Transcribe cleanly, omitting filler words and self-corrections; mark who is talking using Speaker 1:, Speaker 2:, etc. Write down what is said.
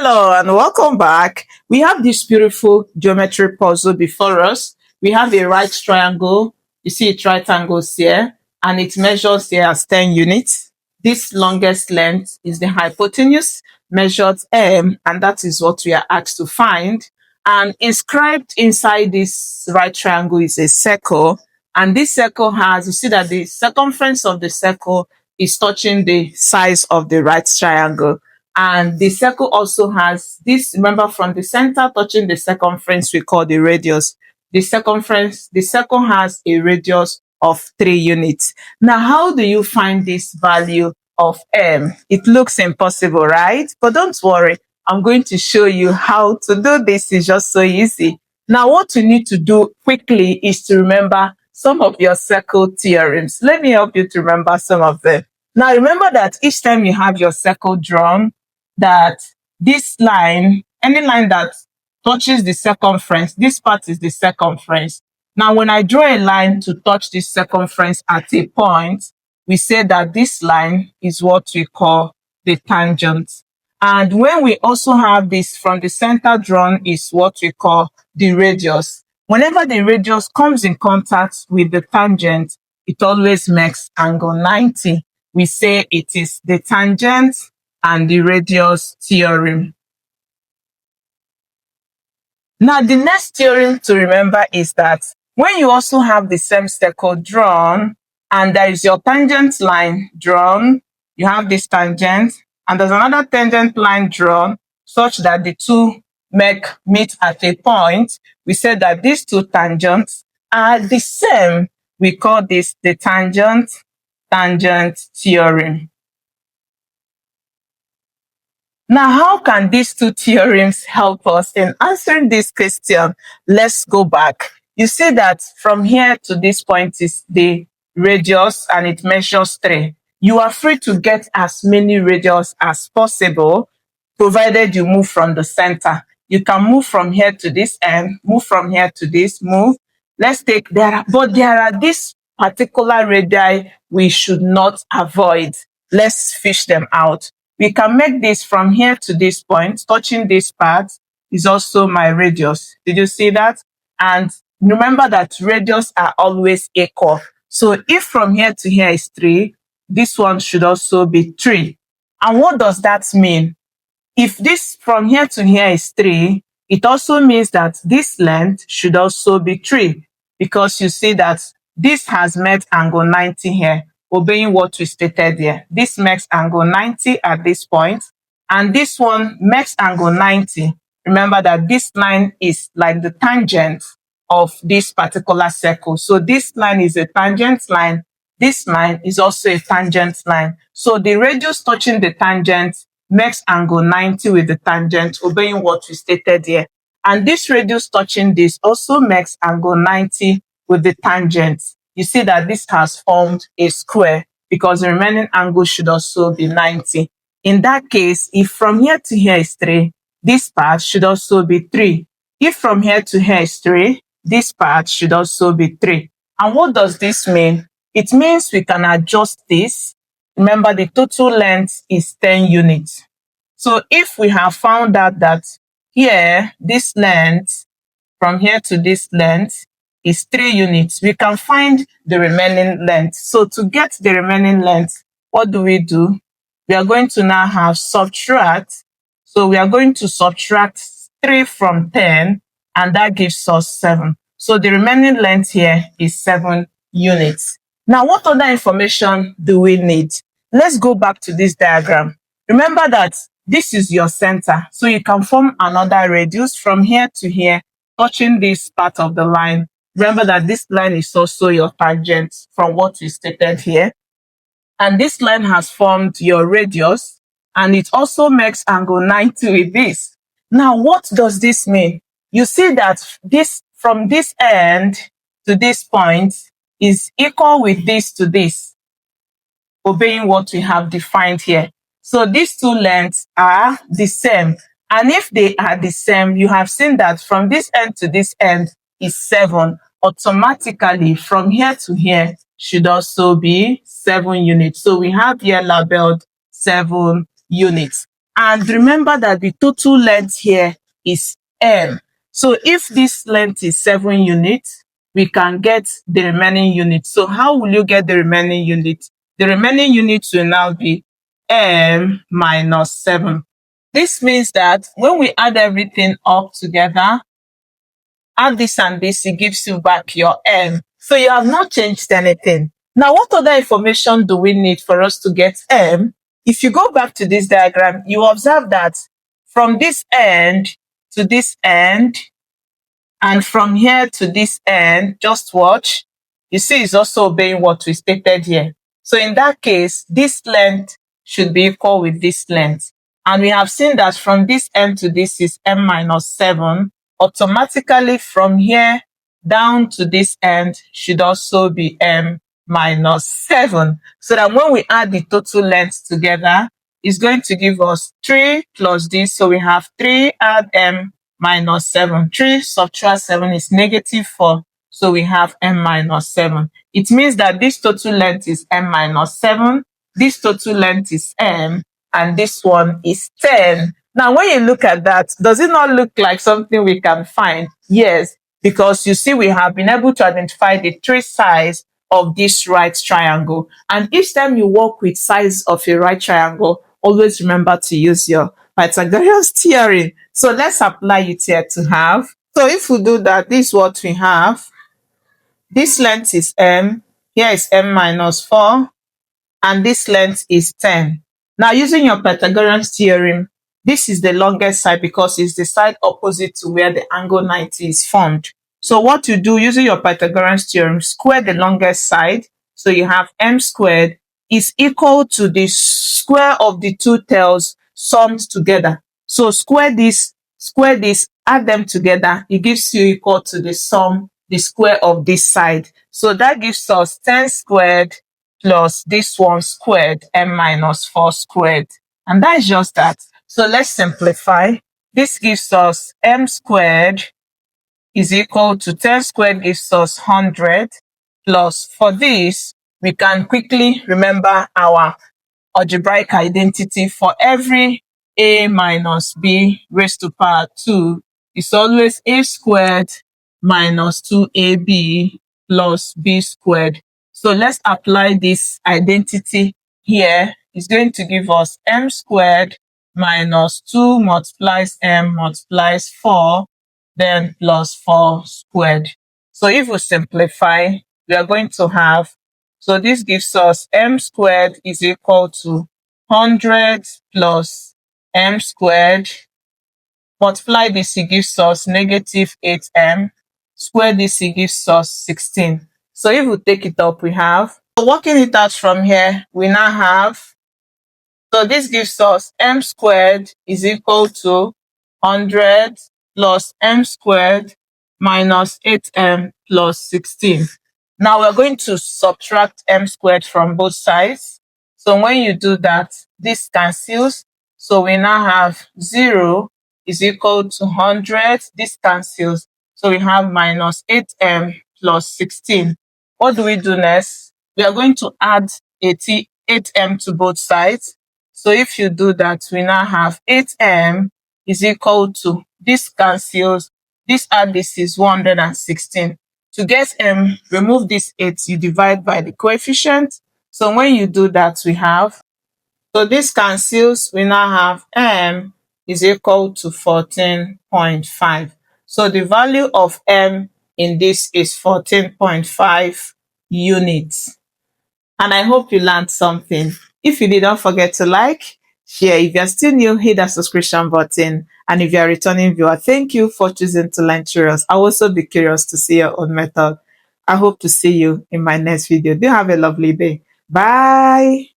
Speaker 1: Hello and welcome back. We have this beautiful geometry puzzle before us. We have a right triangle. You see it right angles here, and it measures here as 10 units. This longest length is the hypotenuse, measured m, and that is what we are asked to find. And inscribed inside this right triangle is a circle, and this circle has, you see that the circumference of the circle is touching the size of the right triangle. And the circle also has this, remember, from the center touching the circumference, we call the radius. The circle has a radius of 3 units. Now, how do you find this value of m? It looks impossible, right? But don't worry, I'm going to show you how to do this. It's just so easy. Now, what you need to do quickly is to remember some of your circle theorems. Let me help you to remember some of them. Now, remember that each time you have your circle drawn, that this line, any line that touches the circumference, this part is the circumference. Now, when I draw a line to touch this circumference at a point, we say that this line is what we call the tangent. And when we also have this from the center drawn is what we call the radius. Whenever the radius comes in contact with the tangent, it always makes angle 90. We say it is the tangent and the radius theorem. Now, the next theorem to remember is that when you also have the same circle drawn and there is your tangent line drawn, you have this tangent and there's another tangent line drawn such that the two meet at a point, we say that these two tangents are the same. We call this the tangent theorem. Now, how can these two theorems help us in answering this question? Let's go back. You see that from here to this point is the radius and it measures 3. You are free to get as many radius as possible, provided you move from the center. You can move from here to this end, move from here to this, move. Let's take there, but there are these particular radii we should not avoid. Let's fish them out. We can make this from here to this point, touching this part is also my radius. Did you see that? And remember that radius are always equal. So if from here to here is 3, this one should also be 3. And what does that mean? If this from here to here is 3, it also means that this length should also be 3, because you see that this has met angle 90 here, obeying what we stated here. This makes angle 90 at this point, and this one makes angle 90. Remember that this line is like the tangent of this particular circle. So this line is a tangent line. This line is also a tangent line. So the radius touching the tangent makes angle 90 with the tangent, obeying what we stated here. And this radius touching this also makes angle 90 with the tangent. You see that this has formed a square because the remaining angle should also be 90. In that case, if from here to here is 3, this part should also be 3. If from here to here is 3, this part should also be 3. And what does this mean? It means we can adjust this. Remember, the total length is 10 units. So if we have found out that here, this length, from here to this length, is 3 units, we can find the remaining length. So to get the remaining length, what do? We are going to now have subtract. So we are going to subtract 3 from 10, and that gives us 7. So the remaining length here is 7 units. Now, what other information do we need? Let's go back to this diagram. Remember that this is your center. So you can form another radius from here to here, touching this part of the line. Remember that this line is also your tangent from what we stated here. And this line has formed your radius, and it also makes angle 90 with this. Now, what does this mean? You see that this from this end to this point is equal with this to this, obeying what we have defined here. So these two lengths are the same. And if they are the same, you have seen that from this end to this end is 7. Automatically, from here to here should also be 7 units. So we have here labeled 7 units. And remember that the total length here is m. So if this length is 7 units, we can get the remaining units. So how will you get the remaining units? The remaining units will now be m minus 7. This means that when we add everything up together, add this and this, it gives you back your m. So you have not changed anything. Now, what other information do we need for us to get m? If you go back to this diagram, you observe that from this end to this end, and from here to this end, just watch, you see it's also obeying what we stated here. So in that case, this length should be equal with this length. And we have seen that from this end to this is m minus 7. Automatically from here down to this end should also be m minus 7. So that when we add the total length together, it's going to give us 3 plus this. So we have 3 add m minus 7. 3 subtract 7 is negative 4. So we have m minus 7. It means that this total length is m minus 7. This total length is m. And this one is 10. Now, when you look at that, does it not look like something we can find? Yes, because you see we have been able to identify the 3 sides of this right triangle. And each time you work with sides of a right triangle, always remember to use your Pythagorean's theorem. So let's apply it here to have. So if we do that, this is what we have. This length is m. Here is m minus 4. And this length is 10. Now, using your Pythagorean's theorem, this is the longest side because it's the side opposite to where the angle 90 is formed. So what you do using your Pythagorean's theorem, square the longest side. So you have m squared is equal to the square of the two tails summed together. So square this, add them together. It gives you equal to the sum, the square of this side. So that gives us 10 squared plus this one squared, m minus 4 squared. And that is just that. So let's simplify. This gives us m squared is equal to 10 squared gives us 100 plus, for this, we can quickly remember our algebraic identity. For every a minus b raised to power 2 is always a squared minus 2ab plus b squared. So let's apply this identity here. It's going to give us m squared minus 2 multiplies m multiplies 4, then plus 4 squared. So if we simplify, we are going to have, so this gives us m squared is equal to 100 plus m squared. Multiply this, it gives us negative 8m. Square this, it gives us 16. So if we take it up, we have, so working it out from here, we now have, so this gives us m squared is equal to 100 plus m squared minus 8m plus 16. Now we're going to subtract m squared from both sides. So when you do that, this cancels. So we now have 0 is equal to 100. This cancels. So we have minus 8m plus 16. What do we do next? We are going to add 8m to both sides. So if you do that, we now have 8m is equal to, this cancels, this add this is 116. To get m, remove this 8, you divide by the coefficient. So when you do that, we have, so this cancels, we now have m is equal to 14.5. So the value of m in this is 14.5 units. And I hope you learned something. If you did, don't forget to like, share. If you're still new, hit that subscription button. And if you're a returning viewer, thank you for choosing to learn curious. I'll also be curious to see your own method. I hope to see you in my next video. Do have a lovely day. Bye.